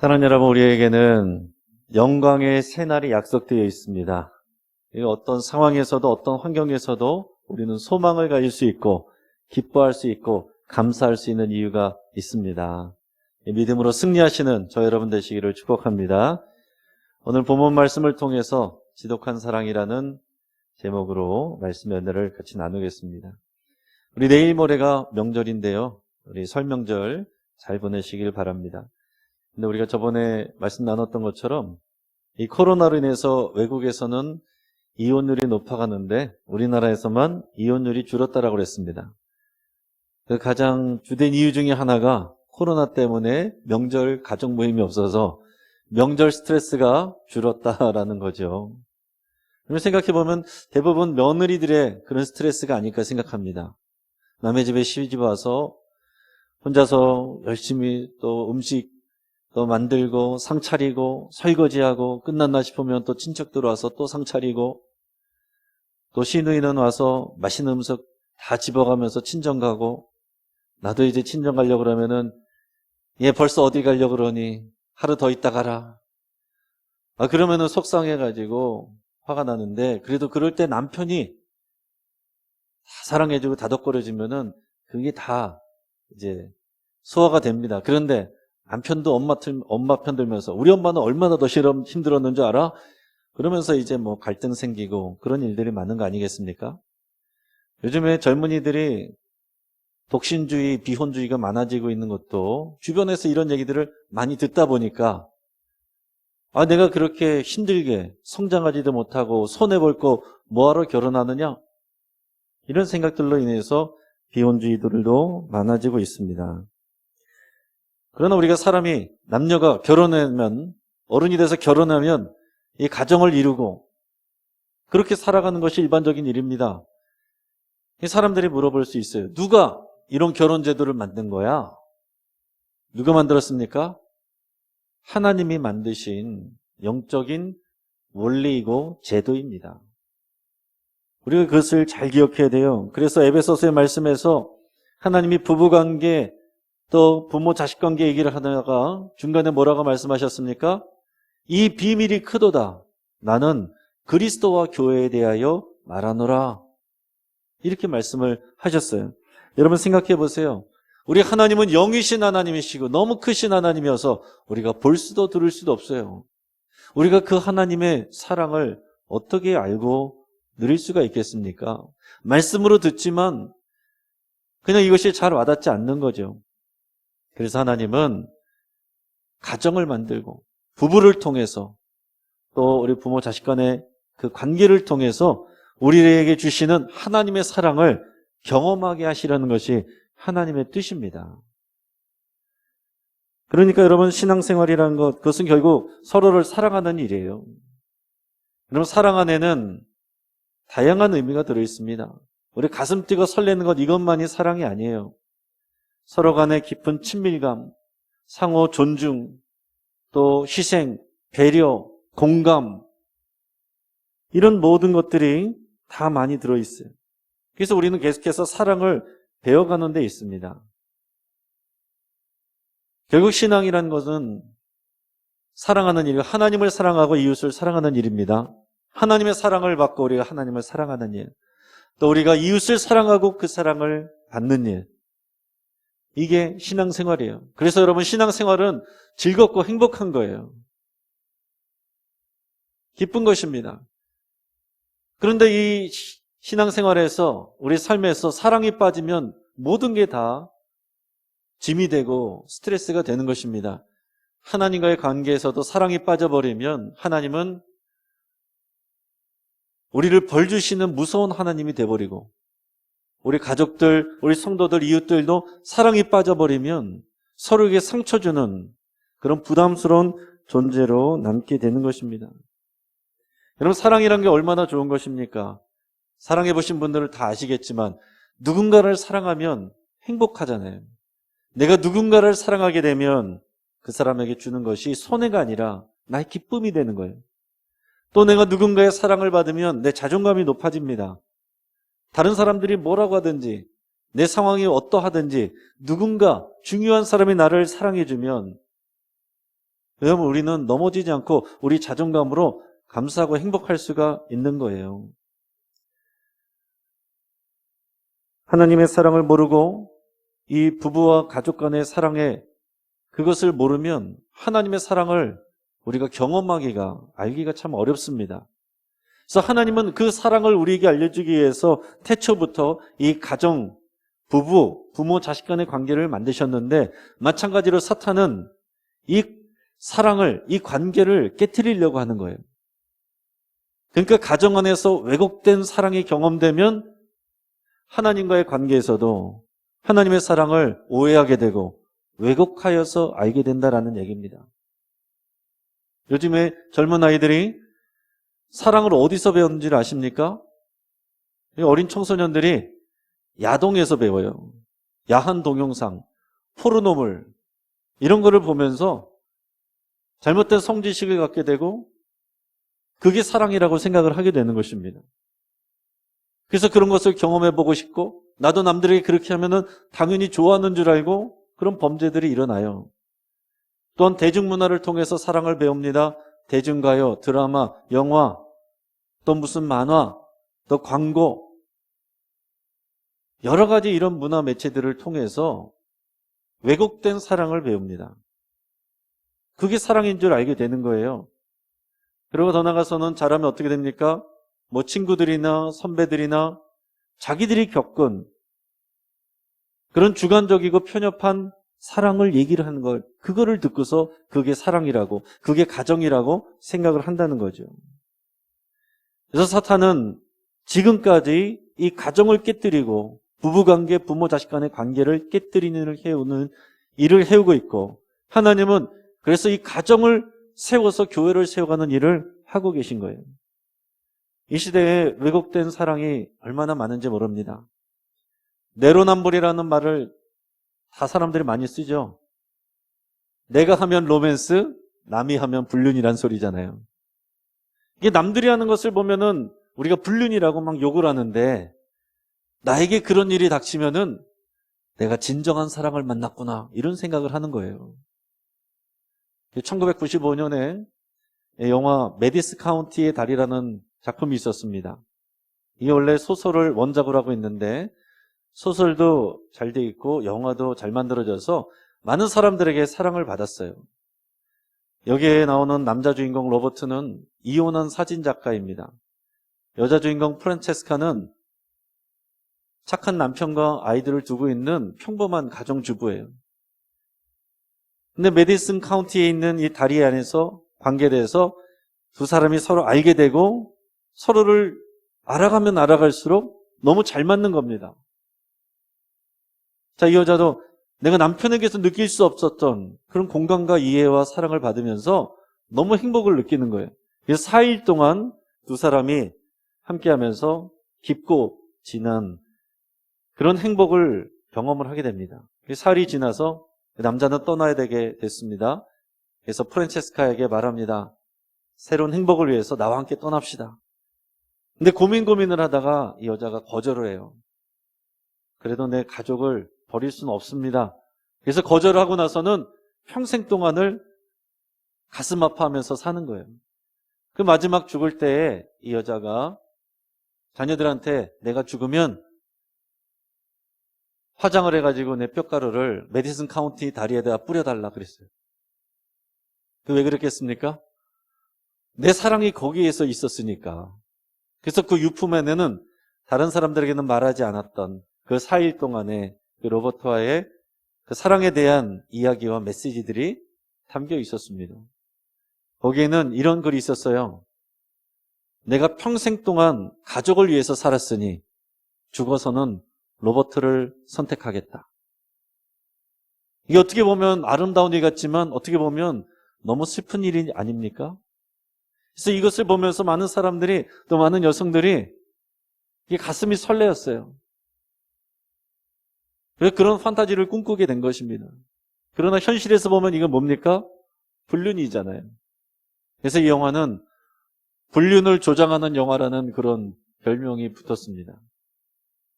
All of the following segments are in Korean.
사랑하는 여러분, 우리에게는 영광의 새날이 약속되어 있습니다. 어떤 상황에서도 어떤 환경에서도 우리는 소망을 가질 수 있고 기뻐할 수 있고 감사할 수 있는 이유가 있습니다. 믿음으로 승리하시는 저 여러분 되시기를 축복합니다. 오늘 본문 말씀을 통해서 지독한 사랑이라는 제목으로 말씀 연대를 같이 나누겠습니다. 우리 내일 모레가 명절인데요. 우리 설 명절 잘 보내시길 바랍니다. 근데 우리가 저번에 말씀 나눴던 것처럼 이 코로나로 인해서 외국에서는 이혼율이 높아가는데 우리나라에서만 이혼율이 줄었다라고 그랬습니다. 그 가장 주된 이유 중에 하나가 코로나 때문에 명절 가족 모임이 없어서 명절 스트레스가 줄었다라는 거죠. 그럼 생각해보면 대부분 며느리들의 그런 스트레스가 아닐까 생각합니다. 남의 집에 시집 와서 혼자서 열심히 또 음식 또 만들고 상 차리고 설거지하고 끝났나 싶으면 또 친척 들어와서 또 상 차리고 또 시누이는 와서 맛있는 음식 다 집어가면서 친정 가고 나도 이제 친정 가려고 그러면은 얘 벌써 어디 가려고 그러니 하루 더 있다 가라. 그러면은 속상해가지고 화가 나는데 그래도 그럴 때 남편이 다 사랑해주고 다독거려주면은 그게 다 이제 소화가 됩니다. 그런데 남편도 엄마 편 들면서 우리 엄마는 얼마나 더 힘들었는 줄 알아? 그러면서 이제 뭐 갈등 생기고 그런 일들이 많은 거 아니겠습니까? 요즘에 젊은이들이 독신주의, 비혼주의가 많아지고 있는 것도 주변에서 이런 얘기들을 많이 듣다 보니까 내가 그렇게 힘들게 성장하지도 못하고 손해볼 거 뭐하러 결혼하느냐? 이런 생각들로 인해서 비혼주의들도 많아지고 있습니다. 그러나 우리가 사람이 남녀가 결혼하면 어른이 돼서 결혼하면 이 가정을 이루고 그렇게 살아가는 것이 일반적인 일입니다. 이 사람들이 물어볼 수 있어요. 누가 이런 결혼 제도를 만든 거야? 누가 만들었습니까? 하나님이 만드신 영적인 원리이고 제도입니다. 우리가 그것을 잘 기억해야 돼요. 그래서 에베소서의 말씀에서 하나님이 부부관계 또 부모 자식 관계 얘기를 하다가 중간에 뭐라고 말씀하셨습니까? 이 비밀이 크도다. 나는 그리스도와 교회에 대하여 말하노라. 이렇게 말씀을 하셨어요. 여러분 생각해 보세요. 우리 하나님은 영이신 하나님이시고 너무 크신 하나님이어서 우리가 볼 수도 들을 수도 없어요. 우리가 그 하나님의 사랑을 어떻게 알고 누릴 수가 있겠습니까? 말씀으로 듣지만 그냥 이것이 잘 와닿지 않는 거죠. 그래서 하나님은 가정을 만들고 부부를 통해서 또 우리 부모 자식 간의 그 관계를 통해서 우리에게 주시는 하나님의 사랑을 경험하게 하시려는 것이 하나님의 뜻입니다. 그러니까 여러분 신앙생활이라는 것, 그것은 결국 서로를 사랑하는 일이에요. 여러분 사랑 안에는 다양한 의미가 들어있습니다. 우리 가슴 뛰고 설레는 것 이것만이 사랑이 아니에요. 서로 간의 깊은 친밀감, 상호 존중, 또 희생, 배려, 공감 이런 모든 것들이 다 많이 들어있어요. 그래서 우리는 계속해서 사랑을 배워가는 데 있습니다. 결국 신앙이라는 것은 사랑하는 일, 하나님을 사랑하고 이웃을 사랑하는 일입니다. 하나님의 사랑을 받고 우리가 하나님을 사랑하는 일, 또 우리가 이웃을 사랑하고 그 사랑을 받는 일, 이게 신앙생활이에요. 그래서 여러분 신앙생활은 즐겁고 행복한 거예요. 기쁜 것입니다. 그런데 이 신앙생활에서 우리 삶에서 사랑이 빠지면 모든 게 다 짐이 되고 스트레스가 되는 것입니다. 하나님과의 관계에서도 사랑이 빠져버리면 하나님은 우리를 벌 주시는 무서운 하나님이 돼버리고 우리 가족들, 우리 성도들, 이웃들도 사랑이 빠져버리면 서로에게 상처 주는 그런 부담스러운 존재로 남게 되는 것입니다. 여러분 사랑이란 게 얼마나 좋은 것입니까? 사랑해 보신 분들은 다 아시겠지만 누군가를 사랑하면 행복하잖아요. 내가 누군가를 사랑하게 되면 그 사람에게 주는 것이 손해가 아니라 나의 기쁨이 되는 거예요. 또 내가 누군가의 사랑을 받으면 내 자존감이 높아집니다. 다른 사람들이 뭐라고 하든지 내 상황이 어떠하든지 누군가 중요한 사람이 나를 사랑해주면 왜냐하면 우리는 넘어지지 않고 우리 자존감으로 감사하고 행복할 수가 있는 거예요. 하나님의 사랑을 모르고 이 부부와 가족 간의 사랑에 그것을 모르면 하나님의 사랑을 우리가 경험하기가, 알기가 참 어렵습니다. 그래서 하나님은 그 사랑을 우리에게 알려주기 위해서 태초부터 이 가정, 부모, 자식 간의 관계를 만드셨는데, 마찬가지로 사탄은 이 사랑을, 이 관계를 깨트리려고 하는 거예요. 그러니까 가정 안에서 왜곡된 사랑이 경험되면 하나님과의 관계에서도 하나님의 사랑을 오해하게 되고 왜곡하여서 알게 된다라는 얘기입니다. 요즘에 젊은 아이들이 사랑을 어디서 배웠는지를 아십니까? 어린 청소년들이 야동에서 배워요. 야한 동영상, 포르노물 이런 거를 보면서 잘못된 성지식을 갖게 되고 그게 사랑이라고 생각을 하게 되는 것입니다. 그래서 그런 것을 경험해보고 싶고 나도 남들에게 그렇게 하면은 당연히 좋아하는 줄 알고 그런 범죄들이 일어나요. 또한 대중문화를 통해서 사랑을 배웁니다. 대중가요, 드라마, 영화, 또 무슨 만화, 또 광고 여러 가지 이런 문화 매체들을 통해서 왜곡된 사랑을 배웁니다. 그게 사랑인 줄 알게 되는 거예요. 그리고 더 나아가서는 자라면 어떻게 됩니까? 뭐 친구들이나 선배들이나 자기들이 겪은 그런 주관적이고 편협한 사랑을 얘기를 하는 걸, 그거를 듣고서 그게 사랑이라고, 그게 가정이라고 생각을 한다는 거죠. 그래서 사탄은 지금까지 이 가정을 깨뜨리고 부부관계, 부모 자식 간의 관계를 깨뜨리는 일을 해오는 일을 해오고 있고, 하나님은 그래서 이 가정을 세워서 교회를 세워가는 일을 하고 계신 거예요. 이 시대에 왜곡된 사랑이 얼마나 많은지 모릅니다. 내로남불이라는 말을 다 사람들이 많이 쓰죠. 내가 하면 로맨스, 남이 하면 불륜이란 소리잖아요. 이게 남들이 하는 것을 보면은 우리가 불륜이라고 막 욕을 하는데, 나에게 그런 일이 닥치면은 내가 진정한 사랑을 만났구나, 이런 생각을 하는 거예요. 1995년에 영화 메디스 카운티의 달이라는 작품이 있었습니다. 이게 원래 소설을 원작으로 하고 있는데 소설도 잘 돼 있고 영화도 잘 만들어져서 많은 사람들에게 사랑을 받았어요. 여기에 나오는 남자 주인공 로버트는 이혼한 사진작가입니다. 여자 주인공 프란체스카는 착한 남편과 아이들을 두고 있는 평범한 가정주부예요. 근데 메디슨 카운티에 있는 이 다리 안에서 관계에 대해서 두 사람이 서로 알게 되고 서로를 알아가면 알아갈수록 너무 잘 맞는 겁니다. 자, 이 여자도 내가 남편에게서 느낄 수 없었던 그런 공감과 이해와 사랑을 받으면서 너무 행복을 느끼는 거예요. 그래서 4일 동안 두 사람이 함께하면서 깊고 진한 그런 행복을 경험을 하게 됩니다. 4일이 지나서 남자는 떠나야 되게 됐습니다. 그래서 프란체스카에게 말합니다. 새로운 행복을 위해서 나와 함께 떠납시다. 근데 고민을 하다가 이 여자가 거절을 해요. 그래도 내 가족을 버릴 수는 없습니다. 그래서 거절을 하고 나서는 평생 동안을 가슴 아파하면서 사는 거예요. 그 마지막 죽을 때에 이 여자가 자녀들한테 내가 죽으면 화장을 해가지고 내 뼈가루를 메디슨 카운티 다리에다가 뿌려달라 그랬어요. 그 왜 그랬겠습니까? 내 사랑이 거기에서 있었으니까. 그래서 그 유품에는 다른 사람들에게는 말하지 않았던 그 4일 동안의 그 로버트와의 그 사랑에 대한 이야기와 메시지들이 담겨 있었습니다. 거기에는 이런 글이 있었어요. 내가 평생 동안 가족을 위해서 살았으니 죽어서는 로버트를 선택하겠다. 이게 어떻게 보면 아름다운 일 같지만 어떻게 보면 너무 슬픈 일이 아닙니까? 그래서 이것을 보면서 많은 사람들이, 또 많은 여성들이 이게 가슴이 설레었어요. 왜 그런 판타지를 꿈꾸게 된 것입니다. 그러나 현실에서 보면 이건 뭡니까? 불륜이잖아요. 그래서 이 영화는 불륜을 조장하는 영화라는 그런 별명이 붙었습니다.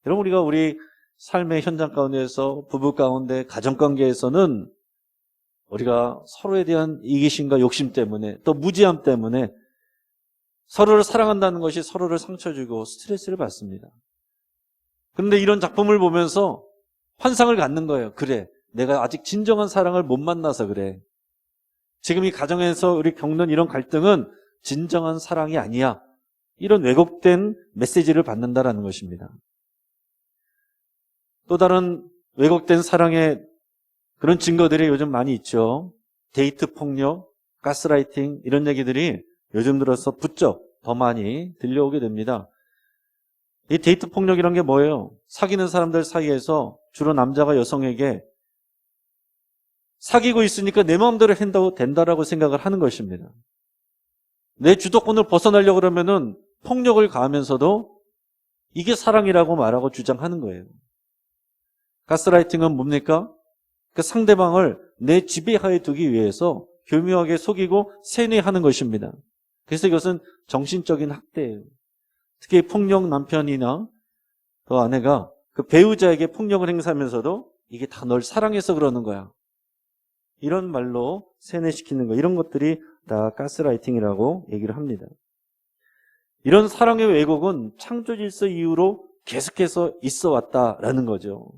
여러분, 우리가 우리 삶의 현장 가운데서, 부부 가운데, 가정관계에서는 우리가 서로에 대한 이기심과 욕심 때문에 또 무지함 때문에 서로를 사랑한다는 것이 서로를 상처 주고 스트레스를 받습니다. 그런데 이런 작품을 보면서 환상을 갖는 거예요. 그래, 내가 아직 진정한 사랑을 못 만나서 그래. 지금 이 가정에서 우리 겪는 이런 갈등은 진정한 사랑이 아니야. 이런 왜곡된 메시지를 받는다라는 것입니다. 또 다른 왜곡된 사랑의 그런 증거들이 요즘 많이 있죠. 데이트 폭력, 가스라이팅 이런 얘기들이 요즘 들어서 부쩍 더 많이 들려오게 됩니다. 이 데이트 폭력이란 게 뭐예요? 사귀는 사람들 사이에서 주로 남자가 여성에게 사귀고 있으니까 내 마음대로 한다고 된다라고 생각을 하는 것입니다. 내 주도권을 벗어나려고 그러면은 폭력을 가하면서도 이게 사랑이라고 말하고 주장하는 거예요. 가스라이팅은 뭡니까? 그 상대방을 내 지배하에 두기 위해서 교묘하게 속이고 세뇌하는 것입니다. 그래서 이것은 정신적인 학대예요. 특히 폭력 남편이나 그 아내가 그 배우자에게 폭력을 행사하면서도 이게 다 널 사랑해서 그러는 거야. 이런 말로 세뇌시키는 거, 이런 것들이 다 가스라이팅이라고 얘기를 합니다. 이런 사랑의 왜곡은 창조 질서 이후로 계속해서 있어 왔다라는 거죠.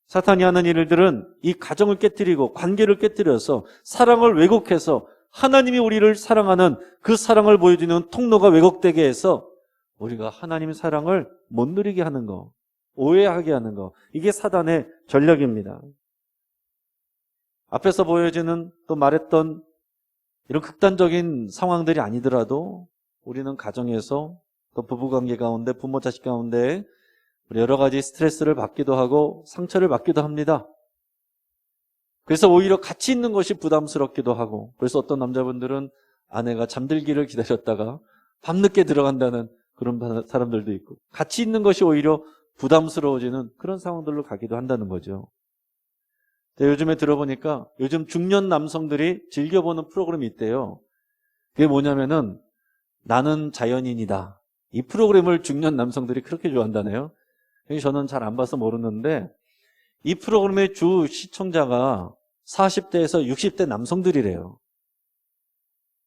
사탄이 하는 일들은 이 가정을 깨뜨리고 관계를 깨뜨려서 사랑을 왜곡해서 하나님이 우리를 사랑하는 그 사랑을 보여주는 통로가 왜곡되게 해서 우리가 하나님의 사랑을 못 누리게 하는 거, 오해하게 하는 거, 이게 사단의 전략입니다. 앞에서 보여지는 또 말했던 이런 극단적인 상황들이 아니더라도 우리는 가정에서 또 부부관계 가운데 부모 자식 가운데 여러 가지 스트레스를 받기도 하고 상처를 받기도 합니다. 그래서 오히려 같이 있는 것이 부담스럽기도 하고, 그래서 어떤 남자분들은 아내가 잠들기를 기다렸다가 밤늦게 들어간다는 그런 사람들도 있고, 같이 있는 것이 오히려 부담스러워지는 그런 상황들로 가기도 한다는 거죠. 요즘에 들어보니까 요즘 중년 남성들이 즐겨보는 프로그램이 있대요. 그게 뭐냐면은 나는 자연인이다. 이 프로그램을 중년 남성들이 그렇게 좋아한다네요. 저는 잘 안 봐서 모르는데 이 프로그램의 주 시청자가 40대에서 60대 남성들이래요.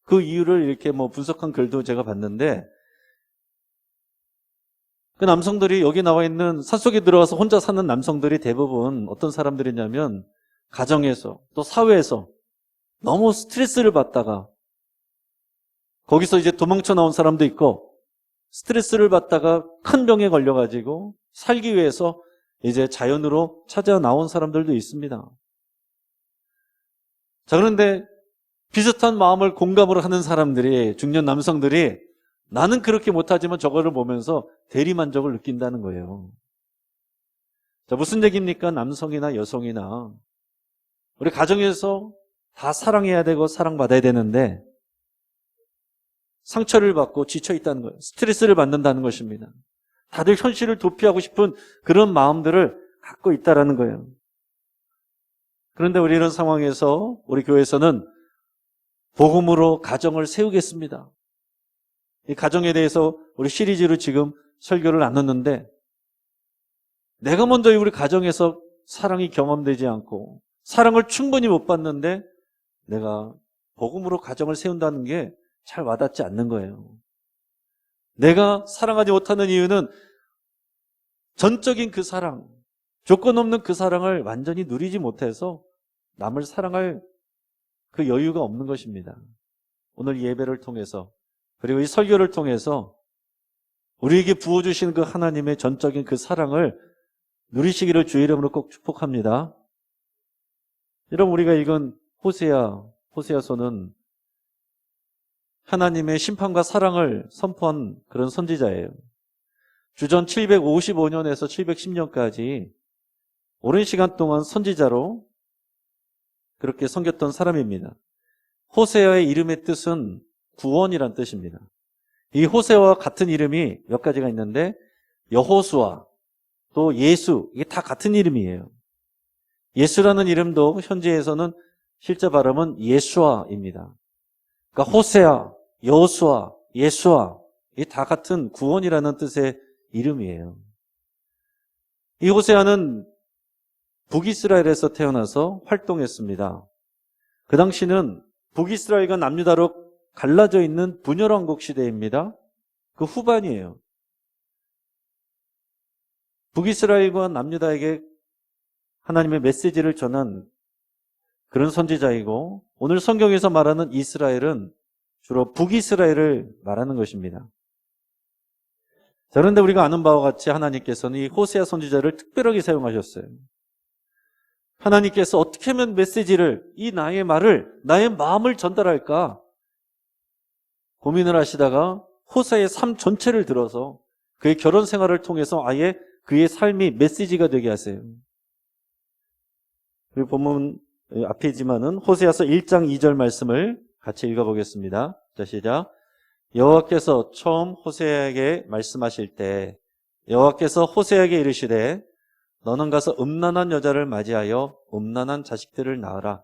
그 이유를 이렇게 분석한 글도 제가 봤는데, 그 남성들이 여기 나와 있는 산속에 들어가서 혼자 사는 남성들이 대부분 어떤 사람들이냐면 가정에서 또 사회에서 너무 스트레스를 받다가 거기서 이제 도망쳐 나온 사람도 있고, 스트레스를 받다가 큰 병에 걸려가지고 살기 위해서 이제 자연으로 찾아 나온 사람들도 있습니다. 자, 그런데 비슷한 마음을 공감을 하는 사람들이, 중년 남성들이 나는 그렇게 못하지만 저거를 보면서 대리만족을 느낀다는 거예요. 자, 무슨 얘기입니까? 남성이나 여성이나 우리 가정에서 다 사랑해야 되고 사랑받아야 되는데 상처를 받고 지쳐있다는 거예요. 스트레스를 받는다는 것입니다. 다들 현실을 도피하고 싶은 그런 마음들을 갖고 있다는 거예요. 그런데 우리 이런 상황에서 우리 교회에서는 복음으로 가정을 세우겠습니다. 이 가정에 대해서 우리 시리즈로 지금 설교를 나눴는데, 내가 먼저 우리 가정에서 사랑이 경험되지 않고 사랑을 충분히 못 받는데 내가 복음으로 가정을 세운다는 게 잘 와닿지 않는 거예요. 내가 사랑하지 못하는 이유는 전적인 그 사랑, 조건 없는 그 사랑을 완전히 누리지 못해서 남을 사랑할 그 여유가 없는 것입니다. 오늘 예배를 통해서, 그리고 이 설교를 통해서 우리에게 부어주신 그 하나님의 전적인 그 사랑을 누리시기를 주의 이름으로 꼭 축복합니다. 여러분, 우리가 읽은 호세아서는 하나님의 심판과 사랑을 선포한 그런 선지자예요. 주전 755년에서 710년까지 오랜 시간 동안 선지자로 그렇게 섬겼던 사람입니다. 호세아의 이름의 뜻은 구원이란 뜻입니다. 이 호세아와 같은 이름이 몇 가지가 있는데 여호수아, 또 예수, 이게 다 같은 이름이에요. 예수라는 이름도 현지에서는 실제 발음은 예수아입니다. 그러니까 호세아, 여호수아, 예수아, 이게 다 같은 구원이라는 뜻의 이름이에요. 이 호세아는 북이스라엘에서 태어나서 활동했습니다. 그 당시는 북이스라엘과 남유다로 갈라져 있는 분열왕국 시대입니다. 그 후반이에요. 북이스라엘과 남유다에게 하나님의 메시지를 전한 그런 선지자이고, 오늘 성경에서 말하는 이스라엘은 주로 북이스라엘을 말하는 것입니다. 자, 그런데 우리가 아는 바와 같이 하나님께서는 이 호세아 선지자를 특별하게 사용하셨어요. 하나님께서 어떻게 하면 메시지를, 이 나의 말을, 나의 마음을 전달할까 고민을 하시다가 호세아의 삶 전체를 들어서 그의 결혼 생활을 통해서 아예 그의 삶이 메시지가 되게 하세요. 그리고 본문 앞이지만은 호세아서 1장 2절 말씀을 같이 읽어보겠습니다. 자, 시작. 여호와께서 처음 호세아에게 말씀하실 때 여호와께서 호세아에게 이르시되 너는 가서 음란한 여자를 맞이하여 음란한 자식들을 낳으라.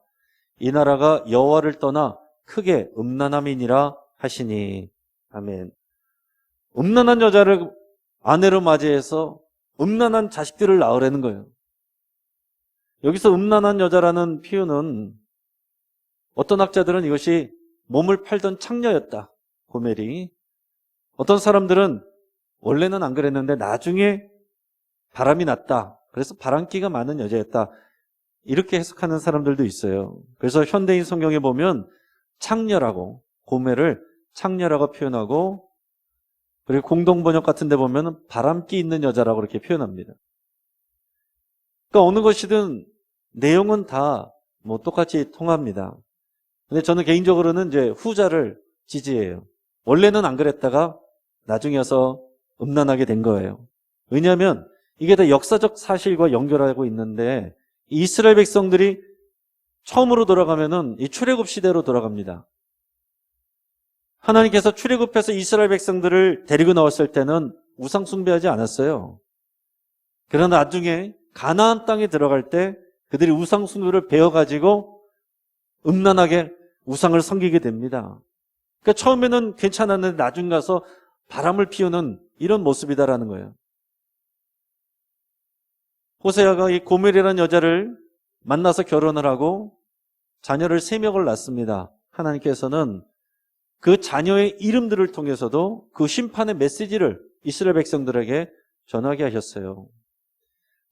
이 나라가 여호와를 떠나 크게 음란함이니라 하시니. 아멘. 음란한 여자를 아내로 맞이해서 음란한 자식들을 낳으라는 거예요. 여기서 음란한 여자라는 표현은 어떤 학자들은 이것이 몸을 팔던 창녀였다. 고멜이. 어떤 사람들은 원래는 안 그랬는데 나중에 바람이 났다. 그래서 바람기가 많은 여자였다. 이렇게 해석하는 사람들도 있어요. 그래서 현대인 성경에 보면 창녀라고, 고멜을 창녀라고 표현하고, 그리고 공동번역 같은 데 보면 바람기 있는 여자라고 이렇게 표현합니다. 그러니까 어느 것이든 내용은 다 뭐 똑같이 통합니다. 근데 저는 개인적으로는 이제 후자를 지지해요. 원래는 안 그랬다가 나중에 와서 음란하게 된 거예요. 왜냐하면 이게 다 역사적 사실과 연결하고 있는데, 이스라엘 백성들이 처음으로 돌아가면은 이 출애굽 시대로 돌아갑니다. 하나님께서 출애굽해서 이스라엘 백성들을 데리고 나왔을 때는 우상 숭배하지 않았어요. 그러나 나중에 가나안 땅에 들어갈 때 그들이 우상 숭배를 배워가지고 음란하게 우상을 섬기게 됩니다. 그러니까 처음에는 괜찮았는데 나중 가서 바람을 피우는 이런 모습이다라는 거예요. 호세아가 이 고멜이라는 여자를 만나서 결혼을 하고 자녀를 3명을 낳습니다. 하나님께서는 그 자녀의 이름들을 통해서도 그 심판의 메시지를 이스라엘 백성들에게 전하게 하셨어요.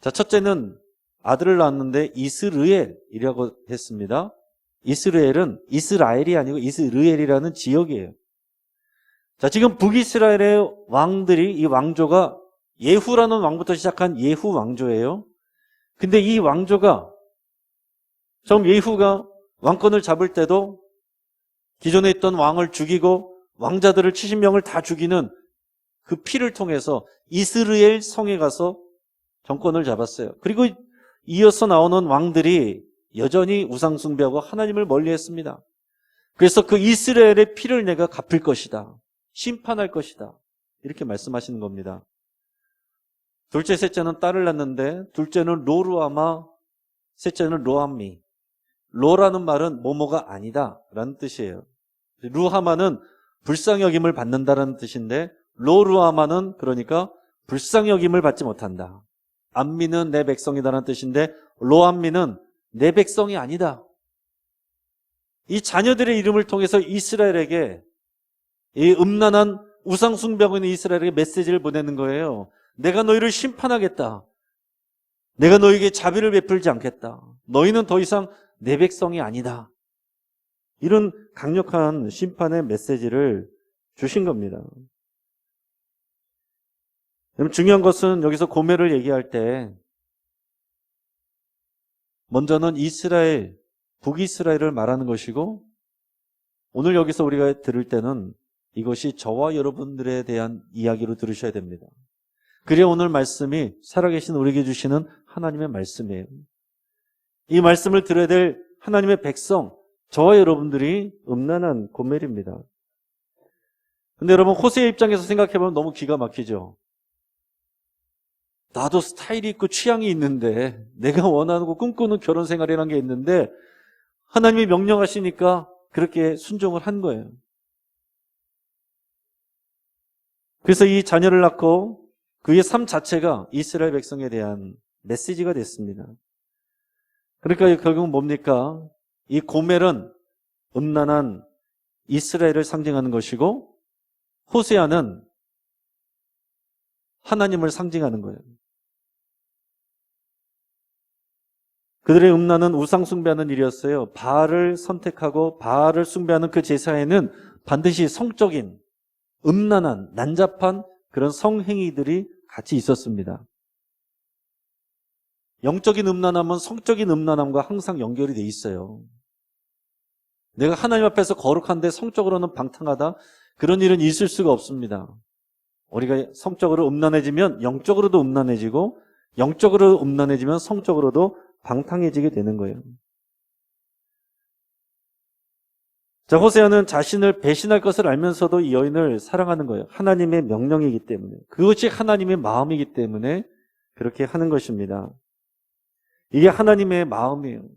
자, 첫째는 아들을 낳았는데 이스르엘이라고 했습니다. 이스라엘은 이스라엘이 아니고 이스르엘이라는 지역이에요. 자, 지금 북이스라엘의 왕들이, 이 왕조가 예후라는 왕부터 시작한 예후 왕조예요. 근데 이 왕조가 처음 예후가 왕권을 잡을 때도 기존에 있던 왕을 죽이고 왕자들을 70명을 다 죽이는 그 피를 통해서 이스라엘 성에 가서 정권을 잡았어요. 그리고 이어서 나오는 왕들이 여전히 우상 숭배하고 하나님을 멀리했습니다. 그래서 그 이스라엘의 피를 내가 갚을 것이다. 심판할 것이다. 이렇게 말씀하시는 겁니다. 둘째, 셋째는 딸을 낳는데 둘째는 로루아마, 셋째는 로암미. 로라는 말은 뭐뭐가 아니다 라는 뜻이에요. 루하마는 불쌍여김을 받는다라는 뜻인데, 로루아마는 그러니까 불쌍여김을 받지 못한다. 암미는 내 백성이다라는 뜻인데, 로암미는 내 백성이 아니다. 이 자녀들의 이름을 통해서 이스라엘에게, 이 음란한 우상 숭배하고 있는 이스라엘에게 메시지를 보내는 거예요. 내가 너희를 심판하겠다. 내가 너희에게 자비를 베풀지 않겠다. 너희는 더 이상 내 백성이 아니다. 이런 강력한 심판의 메시지를 주신 겁니다. 그럼 중요한 것은 여기서 고멜을 얘기할 때 먼저는 이스라엘, 북이스라엘을 말하는 것이고, 오늘 여기서 우리가 들을 때는 이것이 저와 여러분들에 대한 이야기로 들으셔야 됩니다. 그래야 오늘 말씀이 살아계신 우리에게 주시는 하나님의 말씀이에요. 이 말씀을 들어야 될 하나님의 백성, 저와 여러분들이 음란한 고멜입니다. 근데 여러분, 호세의 입장에서 생각해보면 너무 기가 막히죠. 나도 스타일이 있고 취향이 있는데, 내가 원하는 거 꿈꾸는 결혼 생활이라는 게 있는데 하나님이 명령하시니까 그렇게 순종을 한 거예요. 그래서 이 자녀를 낳고 그의 삶 자체가 이스라엘 백성에 대한 메시지가 됐습니다. 그러니까 결국은 뭡니까? 이 고멜은 음란한 이스라엘을 상징하는 것이고 호세아는 하나님을 상징하는 거예요. 그들의 음란은 우상 숭배하는 일이었어요. 바알을 선택하고 바알을 숭배하는 그 제사에는 반드시 성적인 음란한 난잡한 그런 성행위들이 같이 있었습니다. 영적인 음란함은 성적인 음란함과 항상 연결이 돼 있어요. 내가 하나님 앞에서 거룩한데 성적으로는 방탕하다? 그런 일은 있을 수가 없습니다. 우리가 성적으로 음란해지면 영적으로도 음란해지고 영적으로 음란해지면 성적으로도 방탕해지게 되는 거예요. 자, 호세아는 자신을 배신할 것을 알면서도 이 여인을 사랑하는 거예요. 하나님의 명령이기 때문에. 그것이 하나님의 마음이기 때문에 그렇게 하는 것입니다. 이게 하나님의 마음이에요.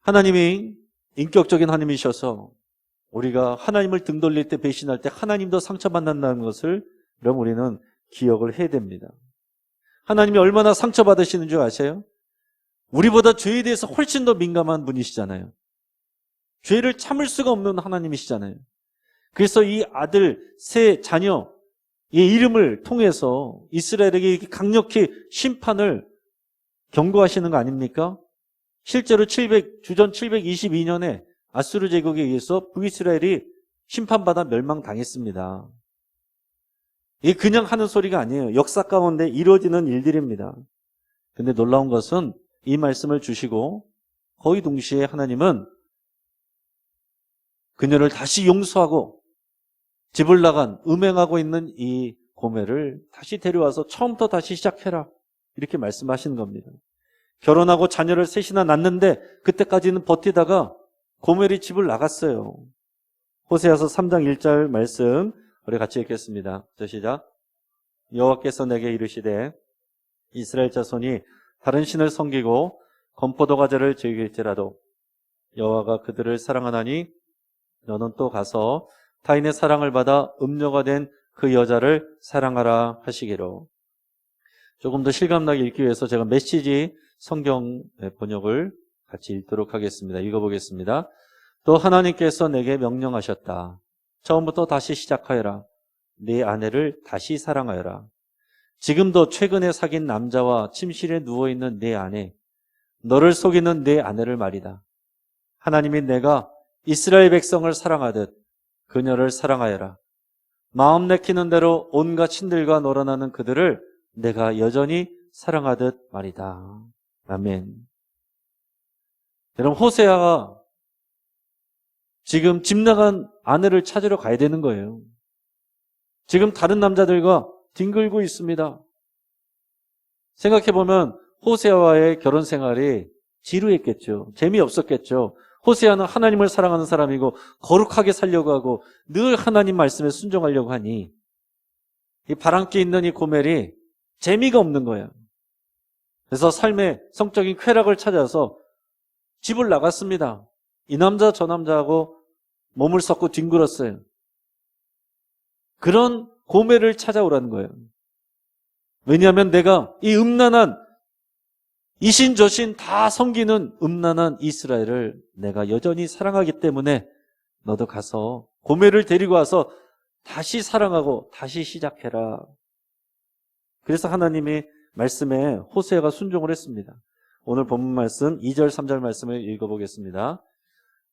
하나님이 인격적인 하나님이셔서 우리가 하나님을 등 돌릴 때 배신할 때 하나님도 상처받는다는 것을 그럼 우리는 기억을 해야 됩니다. 하나님이 얼마나 상처받으시는 줄 아세요? 우리보다 죄에 대해서 훨씬 더 민감한 분이시잖아요. 죄를 참을 수가 없는 하나님이시잖아요. 그래서 이 아들, 세 자녀, 이 이름을 통해서 이스라엘에게 이렇게 강력히 심판을 경고하시는 거 아닙니까? 실제로 주전 722년에 아수르 제국에 의해서 북이스라엘이 심판받아 멸망당했습니다. 이게 그냥 하는 소리가 아니에요. 역사 가운데 이루어지는 일들입니다. 근데 놀라운 것은 이 말씀을 주시고 거의 동시에 하나님은 그녀를 다시 용서하고 집을 나간 음행하고 있는 이 고멜을 다시 데려와서 처음부터 다시 시작해라. 이렇게 말씀하시는 겁니다. 결혼하고 자녀를 셋이나 낳는데 그때까지는 버티다가 고멜이 집을 나갔어요. 호세아서 3장 1절 말씀 우리 같이 읽겠습니다. 시작. 여호와께서 내게 이르시되 이스라엘 자손이 다른 신을 섬기고 건포도 과자를 즐길지라도 여호와가 그들을 사랑하나니 너는 또 가서 타인의 사랑을 받아 음녀가 된 그 여자를 사랑하라 하시기로. 조금 더 실감나게 읽기 위해서 제가 메시지 성경 번역을 같이 읽도록 하겠습니다. 읽어보겠습니다. 또 하나님께서 내게 명령하셨다. 처음부터 다시 시작하여라. 네 아내를 다시 사랑하여라. 지금도 최근에 사귄 남자와 침실에 누워있는 네 아내, 너를 속이는 네 아내를 말이다. 하나님이 내가 이스라엘 백성을 사랑하듯 그녀를 사랑하여라. 마음 내키는 대로 온갖 신들과 놀아나는 그들을 내가 여전히 사랑하듯 말이다. 아멘. 여러분, 호세아가 지금 집 나간 아내를 찾으러 가야 되는 거예요. 지금 다른 남자들과 뒹굴고 있습니다. 생각해보면 호세아와의 결혼 생활이 지루했겠죠. 재미없었겠죠. 호세아는 하나님을 사랑하는 사람이고 거룩하게 살려고 하고 늘 하나님 말씀에 순종하려고 하니 이 바람기 있는 이 고멜이 재미가 없는 거예요. 그래서 삶의 성적인 쾌락을 찾아서 집을 나갔습니다. 이 남자 저 남자하고 몸을 섞고 뒹굴었어요. 그런 고멜을 찾아오라는 거예요. 왜냐하면 내가 이 음란한 이신저신 다 섬기는 음란한 이스라엘을 내가 여전히 사랑하기 때문에 너도 가서 고멜을 데리고 와서 다시 사랑하고 다시 시작해라. 그래서 하나님의 말씀에 호세아가 순종을 했습니다. 오늘 본문 말씀 2절 3절 말씀을 읽어보겠습니다.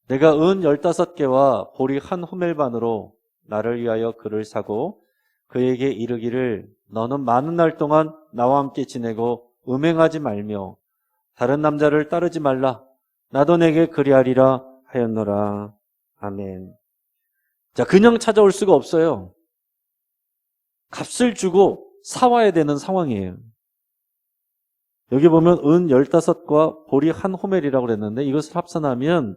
내가 은 15개와 보리 1호멜반으로 나를 위하여 그를 사고 그에게 이르기를 너는 많은 날 동안 나와 함께 지내고 음행하지 말며 다른 남자를 따르지 말라. 나도 내게 그리하리라 하였노라. 아멘. 자, 그냥 찾아올 수가 없어요. 값을 주고 사와야 되는 상황이에요. 여기 보면 은 15과 보리 1호멜이라고 그랬는데 이것을 합산하면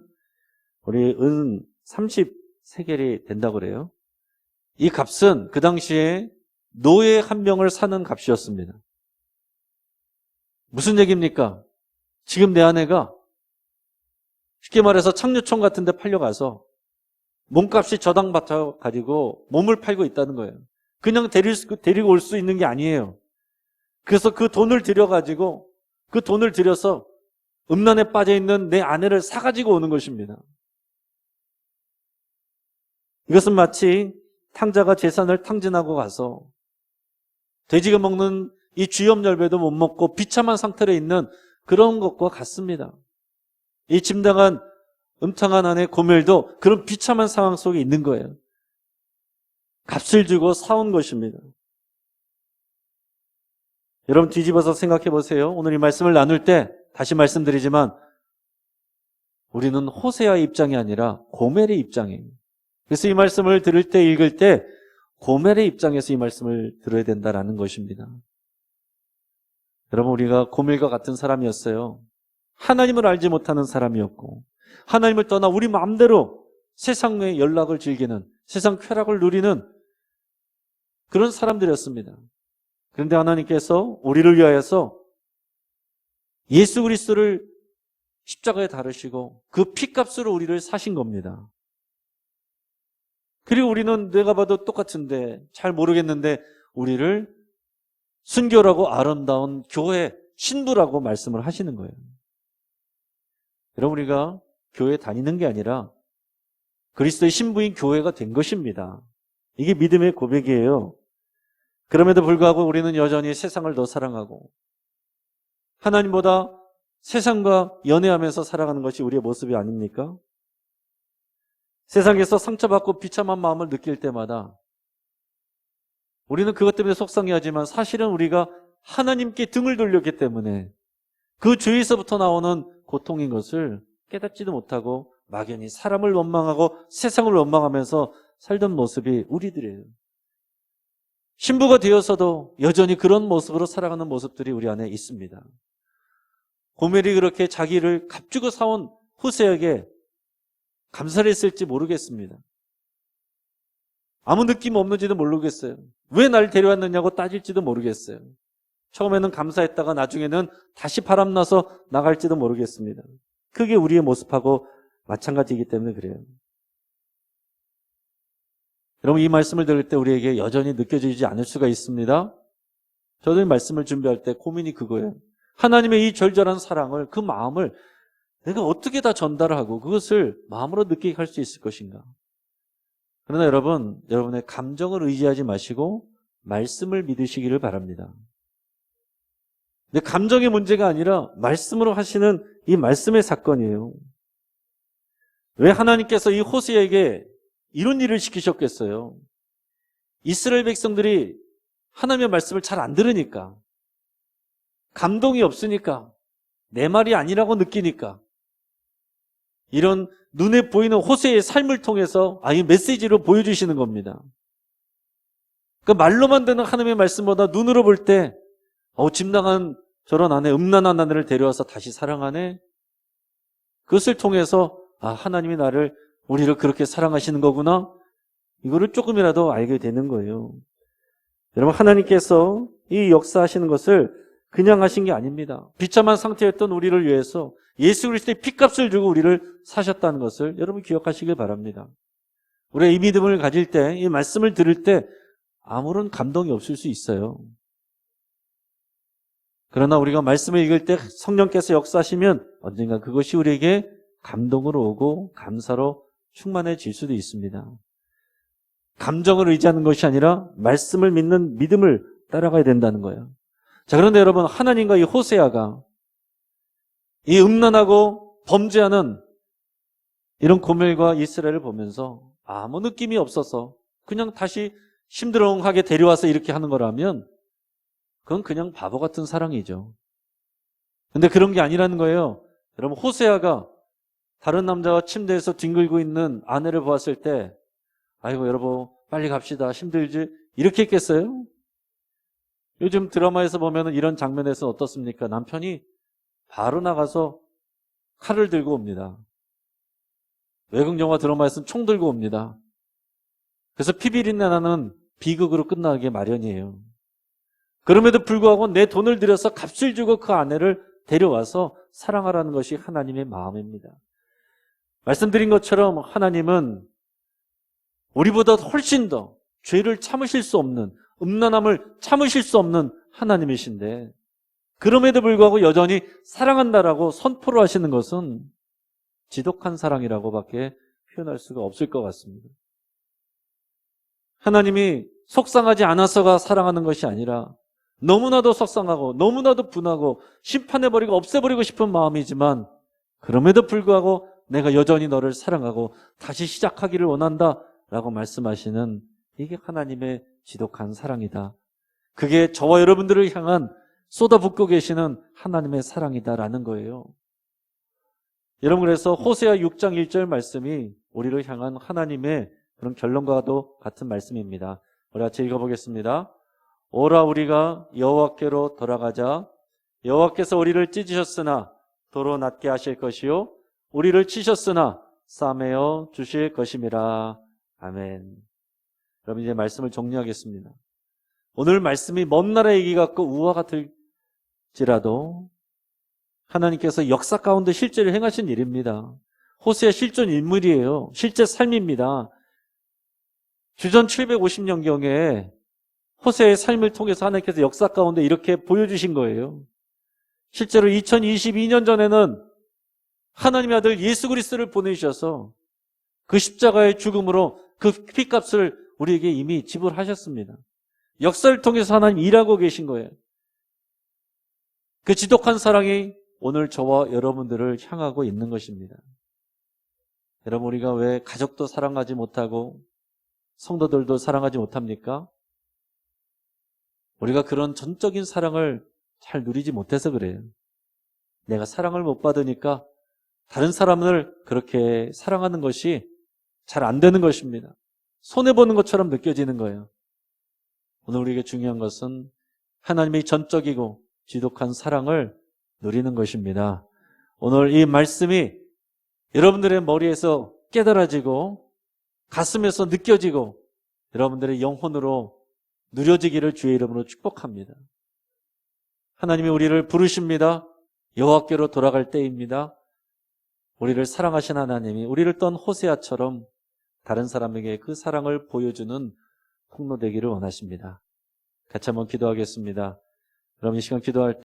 우리 은 33개리 된다고 그래요. 이 값은 그 당시에 노예 한 명을 사는 값이었습니다. 무슨 얘기입니까? 지금 내 아내가 쉽게 말해서 창녀촌 같은 데 팔려가서 몸값이 저당받아 가지고 몸을 팔고 있다는 거예요. 그냥 데리고 올 수 있는 게 아니에요. 그래서 그 돈을 들여서 음란에 빠져있는 내 아내를 사가지고 오는 것입니다. 이것은 마치 탕자가 재산을 탕진하고 가서 돼지가 먹는 이 쥐염열배도 못 먹고 비참한 상태로 있는 그런 것과 같습니다. 이 짐당한 음탕한 아내 고멜도 그런 비참한 상황 속에 있는 거예요. 값을 주고 사온 것입니다. 여러분 뒤집어서 생각해 보세요. 오늘 이 말씀을 나눌 때 다시 말씀드리지만 우리는 호세아의 입장이 아니라 고멜의 입장이에요. 그래서 이 말씀을 들을 때 읽을 때 고멜의 입장에서 이 말씀을 들어야 된다라는 것입니다. 여러분 우리가 고멜과 같은 사람이었어요. 하나님을 알지 못하는 사람이었고 하나님을 떠나 우리 마음대로 세상의 연락을 즐기는 세상 쾌락을 누리는 그런 사람들이었습니다. 그런데 하나님께서 우리를 위하여서 예수 그리스도를 십자가에 달으시고 그 피값으로 우리를 사신 겁니다. 그리고 우리는 내가 봐도 똑같은데 잘 모르겠는데 우리를 순결하고 아름다운 교회 신부라고 말씀을 하시는 거예요. 여러분 우리가 교회 다니는 게 아니라 그리스도의 신부인 교회가 된 것입니다. 이게 믿음의 고백이에요. 그럼에도 불구하고 우리는 여전히 세상을 더 사랑하고 하나님보다 세상과 연애하면서 살아가는 것이 우리의 모습이 아닙니까? 세상에서 상처받고 비참한 마음을 느낄 때마다 우리는 그것 때문에 속상해하지만 사실은 우리가 하나님께 등을 돌렸기 때문에 그 죄에서부터 나오는 고통인 것을 깨닫지도 못하고 막연히 사람을 원망하고 세상을 원망하면서 살던 모습이 우리들이에요. 신부가 되어서도 여전히 그런 모습으로 살아가는 모습들이 우리 안에 있습니다. 고멜이 그렇게 자기를 값주고 사온 호세에게 감사를 했을지 모르겠습니다. 아무 느낌 없는지도 모르겠어요. 왜 날 데려왔느냐고 따질지도 모르겠어요. 처음에는 감사했다가 나중에는 다시 바람나서 나갈지도 모르겠습니다. 그게 우리의 모습하고 마찬가지이기 때문에 그래요. 여러분 이 말씀을 들을 때 우리에게 여전히 느껴지지 않을 수가 있습니다. 저도 이 말씀을 준비할 때 고민이 그거예요. 하나님의 이 절절한 사랑을 그 마음을 내가 어떻게 다 전달하고 그것을 마음으로 느끼게 할 수 있을 것인가. 그러나 여러분, 여러분의 감정을 의지하지 마시고 말씀을 믿으시기를 바랍니다. 근데 감정의 문제가 아니라 말씀으로 하시는 이 말씀의 사건이에요. 왜 하나님께서 이 호세에게 이런 일을 시키셨겠어요? 이스라엘 백성들이 하나님의 말씀을 잘 안 들으니까, 감동이 없으니까, 내 말이 아니라고 느끼니까, 이런 눈에 보이는 호세의 삶을 통해서 이 메시지로 보여주시는 겁니다. 그 말로만 듣는 하나님의 말씀보다 눈으로 볼 때 짐당한 저런 아내, 음란한 아내를 데려와서 다시 사랑하네. 그것을 통해서 하나님이 우리를 그렇게 사랑하시는 거구나. 이거를 조금이라도 알게 되는 거예요. 여러분 하나님께서 이 역사하시는 것을 그냥 하신 게 아닙니다. 비참한 상태였던 우리를 위해서 예수 그리스도의 피값을 주고 우리를 사셨다는 것을 여러분 기억하시길 바랍니다. 우리가 이 믿음을 가질 때, 이 말씀을 들을 때 아무런 감동이 없을 수 있어요. 그러나 우리가 말씀을 읽을 때 성령께서 역사하시면 언젠가 그것이 우리에게 감동으로 오고 감사로 충만해질 수도 있습니다. 감정을 의지하는 것이 아니라 말씀을 믿는 믿음을 따라가야 된다는 거예요. 자, 그런데 여러분 하나님과 이 호세아가 이 음란하고 범죄하는 이런 고멜과 이스라엘을 보면서 아무 느낌이 없어서 그냥 다시 심드렁하게 데려와서 이렇게 하는 거라면 그건 그냥 바보 같은 사랑이죠. 근데 그런 게 아니라는 거예요. 여러분 호세아가 다른 남자와 침대에서 뒹굴고 있는 아내를 보았을 때 아이고 여러분 빨리 갑시다 힘들지 이렇게 했겠어요? 요즘 드라마에서 보면 이런 장면에서 어떻습니까? 남편이 바로 나가서 칼을 들고 옵니다. 외국 영화 드라마에서는 총 들고 옵니다. 그래서 피비린내 나는 비극으로 끝나게 마련이에요. 그럼에도 불구하고 내 돈을 들여서 값을 주고 그 아내를 데려와서 사랑하라는 것이 하나님의 마음입니다. 말씀드린 것처럼 하나님은 우리보다 훨씬 더 죄를 참으실 수 없는, 음란함을 참으실 수 없는 하나님이신데 그럼에도 불구하고 여전히 사랑한다라고 선포를 하시는 것은 지독한 사랑이라고밖에 표현할 수가 없을 것 같습니다. 하나님이 속상하지 않아서가 사랑하는 것이 아니라 너무나도 속상하고 너무나도 분하고 심판해버리고 없애버리고 싶은 마음이지만 그럼에도 불구하고 내가 여전히 너를 사랑하고 다시 시작하기를 원한다 라고 말씀하시는 이게 하나님의 지독한 사랑이다. 그게 저와 여러분들을 향한 쏟아붓고 계시는 하나님의 사랑이다라는 거예요. 여러분, 그래서 호세아 6장 1절 말씀이 우리를 향한 하나님의 그런 결론과도 같은 말씀입니다. 우리 같이 읽어보겠습니다. 오라 우리가 여호와께로 돌아가자. 여호와께서 우리를 찢으셨으나 도로 낫게 하실 것이요 우리를 치셨으나 싸매어 주실 것임이라. 아멘. 여러분, 이제 말씀을 정리하겠습니다. 오늘 말씀이 먼 나라 얘기 같고 우화 같을지라도 하나님께서 역사 가운데 실제로 행하신 일입니다. 호세아 실존 인물이에요. 실제 삶입니다. 주전 750년경에 호세아의 삶을 통해서 하나님께서 역사 가운데 이렇게 보여주신 거예요. 실제로 2022년 전에는 하나님의 아들 예수 그리스도를 보내주셔서 그 십자가의 죽음으로 그 피값을 우리에게 이미 지불하셨습니다. 역사를 통해서 하나님 일하고 계신 거예요. 그 지독한 사랑이 오늘 저와 여러분들을 향하고 있는 것입니다. 여러분, 우리가 왜 가족도 사랑하지 못하고 성도들도 사랑하지 못합니까? 우리가 그런 전적인 사랑을 잘 누리지 못해서 그래요. 내가 사랑을 못 받으니까 다른 사람을 그렇게 사랑하는 것이 잘 안 되는 것입니다. 손해보는 것처럼 느껴지는 거예요. 오늘 우리에게 중요한 것은 하나님의 전적이고 지독한 사랑을 누리는 것입니다. 오늘 이 말씀이 여러분들의 머리에서 깨달아지고 가슴에서 느껴지고 여러분들의 영혼으로 누려지기를 주의 이름으로 축복합니다. 하나님이 우리를 부르십니다. 여호와께로 돌아갈 때입니다. 우리를 사랑하신 하나님이 우리를 떤 호세아처럼 다른 사람에게 그 사랑을 보여주는 통로 되기를 원하십니다. 같이 한번 기도하겠습니다. 여러분, 이 시간 기도할 때